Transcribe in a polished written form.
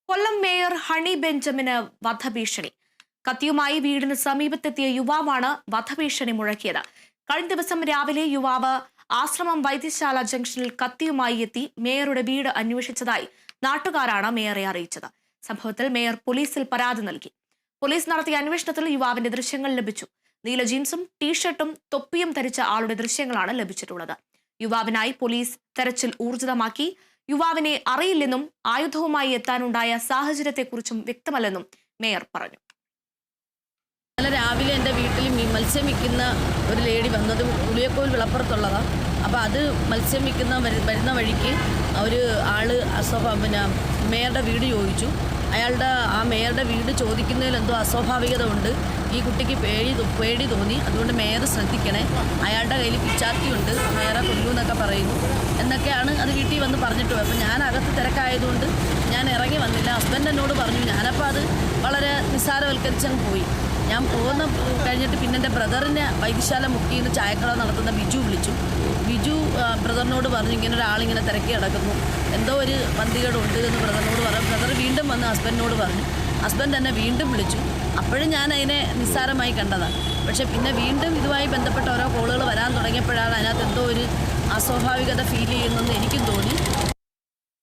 കൊല്ലം mayor honey ബെഞ്ചമിന് വധഭീഷണി. കത്തിയുമായി വീടിന് സമീപത്തെത്തിയ യുവാവാണ് വധഭീഷണി മുഴക്കിയത്. കഴിഞ്ഞ ദിവസം രാവിലെ യുവാവ് ആശ്രമം വൈദ്യശാല ജംഗ്ഷനിൽ കത്തിയുമായി എത്തി മേയറുടെ വീട് അന്വേഷിച്ചതായി നാട്ടുകാരാണ് മേയറെ അറിയിച്ചത്. സംഭവത്തിൽ മേയർ പോലീസിൽ പരാതി നൽകി. പോലീസ് നടത്തിയ അന്വേഷണത്തിൽ യുവാവിന്റെ ദൃശ്യങ്ങൾ ലഭിച്ചു. നീല ജീൻസും ടീഷർട്ടും തൊപ്പിയും ധരിച്ച ആളുടെ ദൃശ്യങ്ങളാണ് ലഭിച്ചിട്ടുള്ളത്. യുവാവിനായി പോലീസ് തെരച്ചിൽ ഊർജിതമാക്കി. യുവാവിനെ അറിയില്ലെന്നും ആയുധവുമായി എത്താനുണ്ടായ സാഹചര്യത്തെക്കുറിച്ചും വ്യക്തമല്ലെന്നും മേയർ പറഞ്ഞു. ഇന്നലെ രാവിലെ എൻ്റെ വീട്ടിൽ മത്സ്യം വിൽക്കുന്ന ഒരു ലേഡി വന്നത് ഉളിയക്കോൽ വിളപ്പുറത്തുള്ളതാണ്. അപ്പോൾ അത് മത്സ്യം വിൽക്കുന്ന വരുന്ന വഴിക്ക് ഒരു ആള് മേയറുടെ വീട് ചോദിച്ചു. ആ മേയറുടെ വീട് ചോദിക്കുന്നതിൽ എന്തോ അസ്വാഭാവികത ഉണ്ട്. ഈ കുട്ടിക്ക് പേടി തോന്നി. അതുകൊണ്ട് മേയർ ശ്രദ്ധിക്കണേ, അയാളുടെ കയ്യിൽ പിച്ചാത്തിയുണ്ട്, മേയറെ കൊല്ലൂ എന്നൊക്കെ പറയുന്നു എന്നൊക്കെയാണ് അത് വീട്ടിൽ വന്ന് പറഞ്ഞിട്ട് പോയി. അപ്പോൾ ഞാൻ അകത്ത് തിരക്കായതുകൊണ്ട് ഞാൻ ഇറങ്ങി വന്നില്ല. ഹസ്ബൻഡ് എന്നോട് പറഞ്ഞു. ഞാനപ്പോൾ അത് വളരെ നിസ്സാരവൽക്കരിച്ചങ്ങ് പോയി. ഞാൻ കഴിഞ്ഞിട്ട് പിന്നെ എൻ്റെ ബ്രദറിനെ വൈദ്യശാല മുക്കിയിൽ നിന്ന് ചായക്കട നടത്തുന്ന ബിജു വിളിച്ചു. ബിജു ബ്രദറിനോട് പറഞ്ഞു, ഇങ്ങനെ ഒരാളിങ്ങനെ തിരക്കി കിടക്കുന്നു, എന്തോ ഒരു പന്തികേടുണ്ട് എന്ന് ബ്രദറിനോട് പറഞ്ഞു. ബ്രദർ വീണ്ടും വന്ന് ഹസ്ബൻഡിനോട് പറഞ്ഞു. ഹസ്ബൻഡ് എന്നെ വീണ്ടും വിളിച്ചു. അപ്പോഴും ഞാൻ അതിനെ നിസ്സാരമായി കണ്ടതാണ്. പക്ഷേ പിന്നെ വീണ്ടും ഇതുമായി ബന്ധപ്പെട്ട ഓരോ കോളുകൾ വരാൻ തുടങ്ങിയപ്പോഴാണ് അതിനകത്ത് എന്തോ ഒരു അസ്വാഭാവികത ഫീൽ ചെയ്യുന്നെന്ന് എനിക്കും തോന്നി.